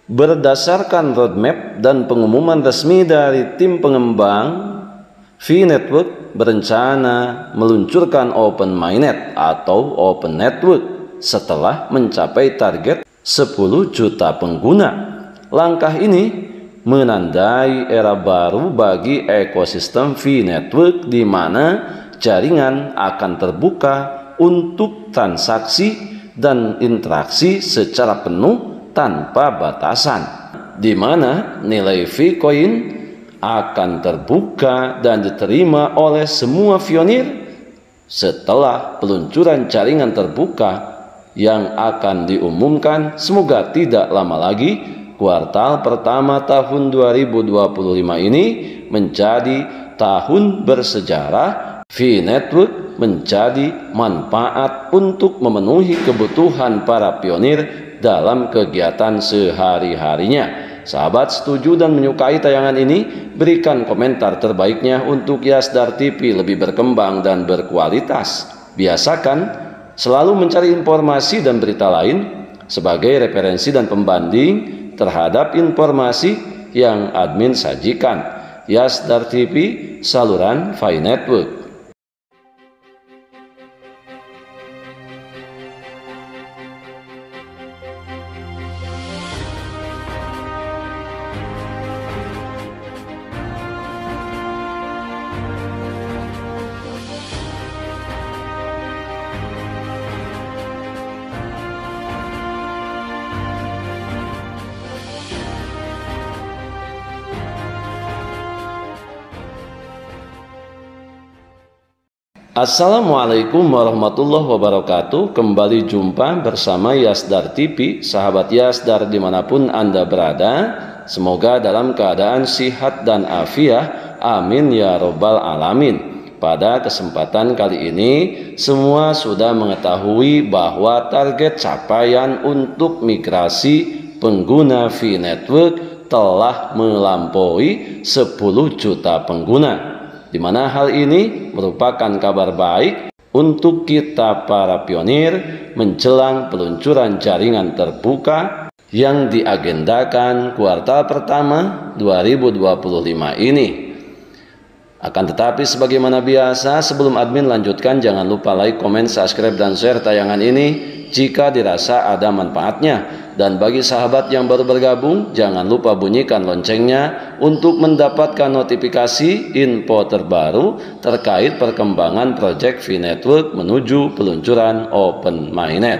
Berdasarkan roadmap dan pengumuman resmi dari tim pengembang, V-Network berencana meluncurkan Open Mainnet atau Open Network setelah mencapai target 10 juta pengguna. Langkah ini menandai era baru bagi ekosistem V-Network di mana jaringan akan terbuka untuk transaksi dan interaksi secara penuh tanpa batasan, di mana nilai V-Coin akan terbuka dan diterima oleh semua pionir setelah peluncuran jaringan terbuka yang akan diumumkan semoga tidak lama lagi. Kuartal pertama tahun 2025 ini menjadi tahun bersejarah. V-Network menjadi manfaat untuk memenuhi kebutuhan para pionir dalam kegiatan sehari-harinya. Sahabat setuju dan menyukai tayangan ini? Berikan komentar terbaiknya untuk Yasdar TV lebih berkembang dan berkualitas. Biasakan selalu mencari informasi dan berita lain sebagai referensi dan pembanding terhadap informasi yang admin sajikan. Yasdar TV, saluran V-Network. Assalamualaikum warahmatullahi wabarakatuh. Kembali jumpa bersama Yasdar TV. Sahabat Yasdar dimanapun Anda berada, semoga dalam keadaan sihat dan afiat. Amin ya robbal alamin. Pada kesempatan kali ini semua sudah mengetahui bahwa target capaian untuk migrasi pengguna V-Network telah melampaui 10 juta pengguna, di mana hal ini merupakan kabar baik untuk kita para pionir menjelang peluncuran jaringan terbuka yang diagendakan kuartal pertama 2025 ini. Akan tetapi sebagaimana biasa, sebelum admin lanjutkan, jangan lupa like, komen, subscribe, dan share tayangan ini jika dirasa ada manfaatnya. Dan bagi sahabat yang baru bergabung, jangan lupa bunyikan loncengnya untuk mendapatkan notifikasi info terbaru terkait perkembangan proyek V-Network menuju peluncuran Open Mainnet.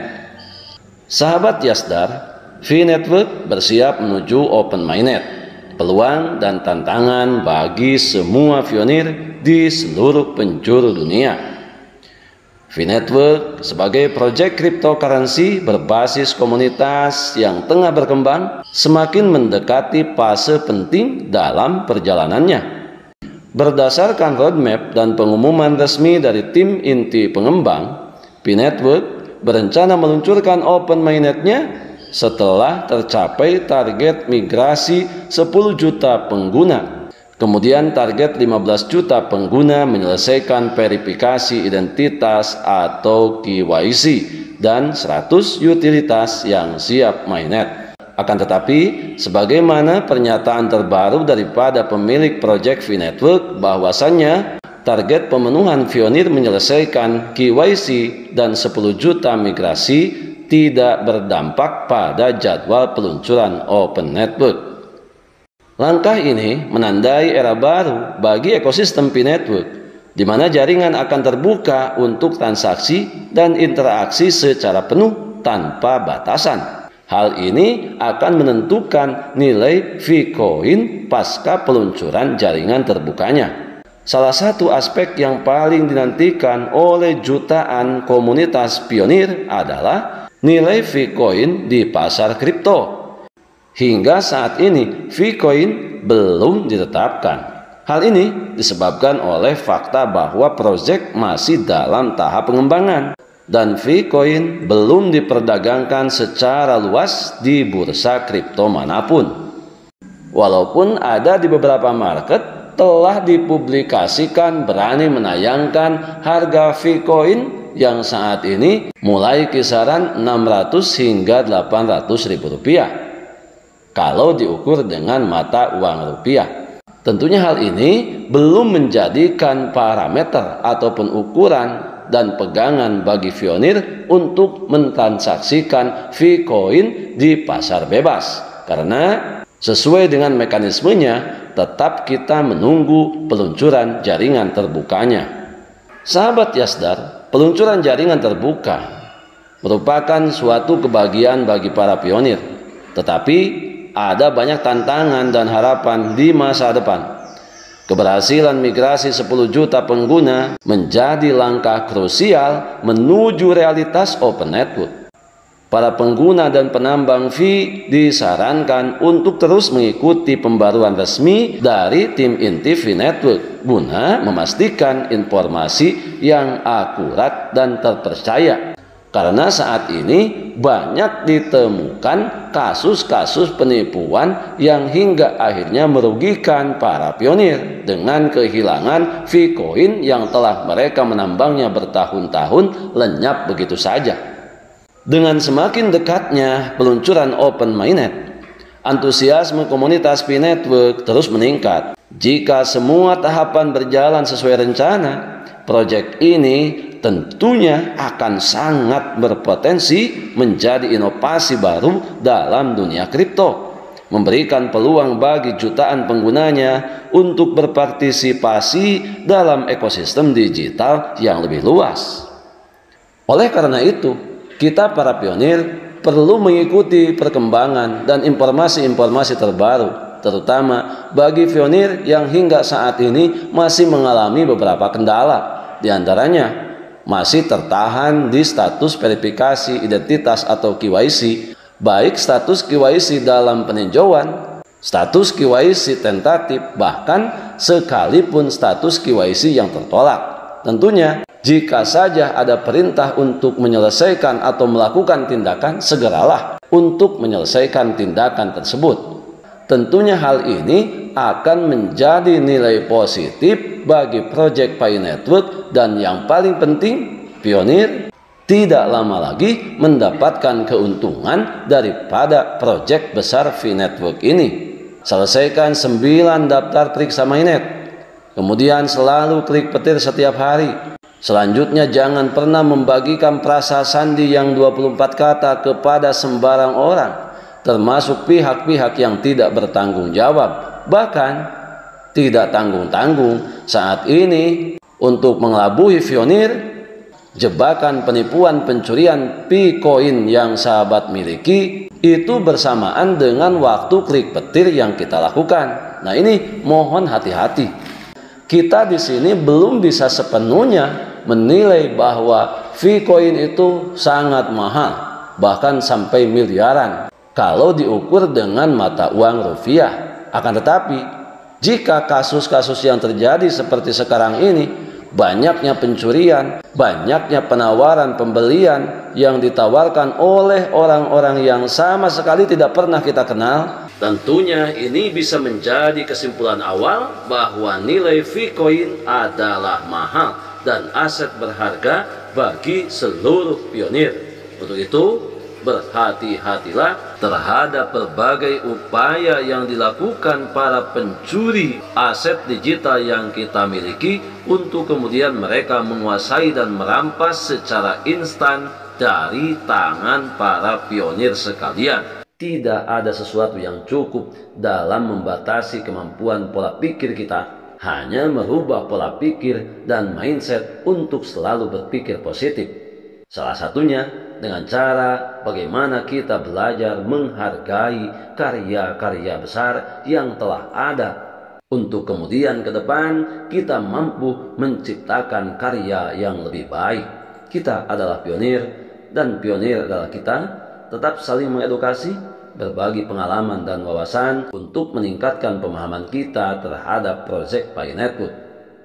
Sahabat Yasdar, V-Network bersiap menuju Open Mainnet. Peluang dan tantangan bagi semua pionir di seluruh penjuru dunia. V-Network sebagai proyek cryptocurrency berbasis komunitas yang tengah berkembang semakin mendekati fase penting dalam perjalanannya. Berdasarkan roadmap dan pengumuman resmi dari tim inti pengembang, V-Network berencana meluncurkan Open Mainnet-nya setelah tercapai target migrasi 10 juta pengguna. Kemudian target 15 juta pengguna menyelesaikan verifikasi identitas atau KYC dan 100 utilitas yang siap mainnet. Akan tetapi, sebagaimana pernyataan terbaru daripada pemilik proyek V-Network bahwasannya target pemenuhan pionir menyelesaikan KYC dan 10 juta migrasi tidak berdampak pada jadwal peluncuran Open Network. Langkah ini menandai era baru bagi ekosistem V-Network, di mana jaringan akan terbuka untuk transaksi dan interaksi secara penuh tanpa batasan. Hal ini akan menentukan nilai V-Coin pasca peluncuran jaringan terbukanya. Salah satu aspek yang paling dinantikan oleh jutaan komunitas pionir adalah nilai V-Coin di pasar kripto. Hingga saat ini V-Coin belum ditetapkan. Hal ini disebabkan oleh fakta bahwa proyek masih dalam tahap pengembangan dan V-Coin belum diperdagangkan secara luas di bursa kripto manapun. Walaupun ada di beberapa market telah dipublikasikan berani menayangkan harga V-Coin yang saat ini mulai kisaran 600 hingga 800 ribu rupiah. kalau diukur dengan mata uang rupiah. Tentunya hal ini belum menjadikan parameter ataupun ukuran dan pegangan bagi pionir untuk mentransaksikan Vcoin di pasar bebas. Karena sesuai dengan mekanismenya, tetap kita menunggu peluncuran jaringan terbukanya. Sahabat Yasdar, peluncuran jaringan terbuka merupakan suatu kebahagiaan bagi para pionir. Tetapi ada banyak tantangan dan harapan di masa depan. Keberhasilan migrasi 10 juta pengguna menjadi langkah krusial menuju realitas open network. Para pengguna dan penambang fee disarankan untuk terus mengikuti pembaruan resmi dari tim inti VNetwork guna memastikan informasi yang akurat dan terpercaya. Karena saat ini banyak ditemukan kasus-kasus penipuan yang hingga akhirnya merugikan para pionir dengan kehilangan Vcoin yang telah mereka menambangnya bertahun-tahun lenyap begitu saja. Dengan semakin dekatnya peluncuran Open Mainnet, antusiasme komunitas VNetwork terus meningkat. Jika semua tahapan berjalan sesuai rencana, proyek ini tentunya akan sangat berpotensi menjadi inovasi baru dalam dunia kripto, memberikan peluang bagi jutaan penggunanya untuk berpartisipasi dalam ekosistem digital yang lebih luas. Oleh karena itu, kita para pionir perlu mengikuti perkembangan dan informasi-informasi terbaru, terutama bagi pionir yang hingga saat ini masih mengalami beberapa kendala. Di antaranya, masih tertahan di status verifikasi identitas atau KYC, baik status KYC dalam peninjauan, status KYC tentatif, bahkan sekalipun status KYC yang tertolak. Tentunya, jika saja ada perintah untuk menyelesaikan atau melakukan tindakan, segeralah untuk menyelesaikan tindakan tersebut. Tentunya hal ini akan menjadi nilai positif bagi proyek VNetwork dan yang paling penting, pionir tidak lama lagi mendapatkan keuntungan daripada proyek besar VNetwork ini. Selesaikan 9 daftar periksa mainnet, kemudian selalu klik petir setiap hari. Selanjutnya jangan pernah membagikan frasa sandi yang 24 kata kepada sembarang orang, termasuk pihak-pihak yang tidak bertanggung jawab, bahkan tidak tanggung-tanggung saat ini untuk mengelabui pionir. Jebakan penipuan pencurian Vcoin yang sahabat miliki itu bersamaan dengan waktu klik petir yang kita lakukan. Nah, ini mohon hati-hati. Kita di sini belum bisa sepenuhnya menilai bahwa Vcoin itu sangat mahal, bahkan sampai miliaran kalau diukur dengan mata uang rupiah. Akan tetapi, jika kasus-kasus yang terjadi seperti sekarang ini, banyaknya pencurian, banyaknya penawaran pembelian yang ditawarkan oleh orang-orang yang sama sekali tidak pernah kita kenal, tentunya ini bisa menjadi kesimpulan awal bahwa nilai Vcoin adalah mahal dan aset berharga bagi seluruh pionir. Untuk itu, berhati-hatilah terhadap berbagai upaya yang dilakukan para pencuri aset digital yang kita miliki untuk kemudian mereka menguasai dan merampas secara instan dari tangan para pionir sekalian. Tidak ada sesuatu yang cukup dalam membatasi kemampuan pola pikir kita, hanya merubah pola pikir dan mindset untuk selalu berpikir positif. Salah satunya dengan cara bagaimana kita belajar menghargai karya-karya besar yang telah ada, untuk kemudian ke depan kita mampu menciptakan karya yang lebih baik. Kita adalah pionir dan pionir adalah kita. Tetap saling mengedukasi, berbagi pengalaman dan wawasan untuk meningkatkan pemahaman kita terhadap proyek VNetwork.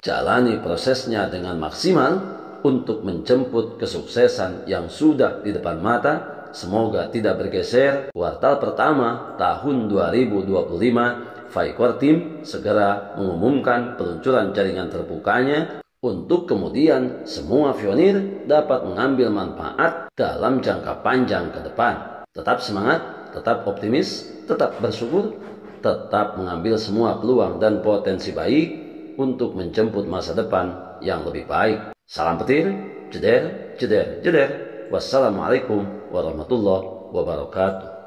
Jalani prosesnya dengan maksimal untuk menjemput kesuksesan yang sudah di depan mata. Semoga tidak bergeser. Kuartal pertama tahun 2025, Vicor Team segera mengumumkan peluncuran jaringan terbukanya untuk kemudian semua pionir dapat mengambil manfaat dalam jangka panjang ke depan. Tetap semangat, tetap optimis, tetap bersyukur, tetap mengambil semua peluang dan potensi baik untuk menjemput masa depan yang lebih baik. Salam petir, jeder, jeder, jeder. Wassalamualaikum warahmatullahi wabarakatuh.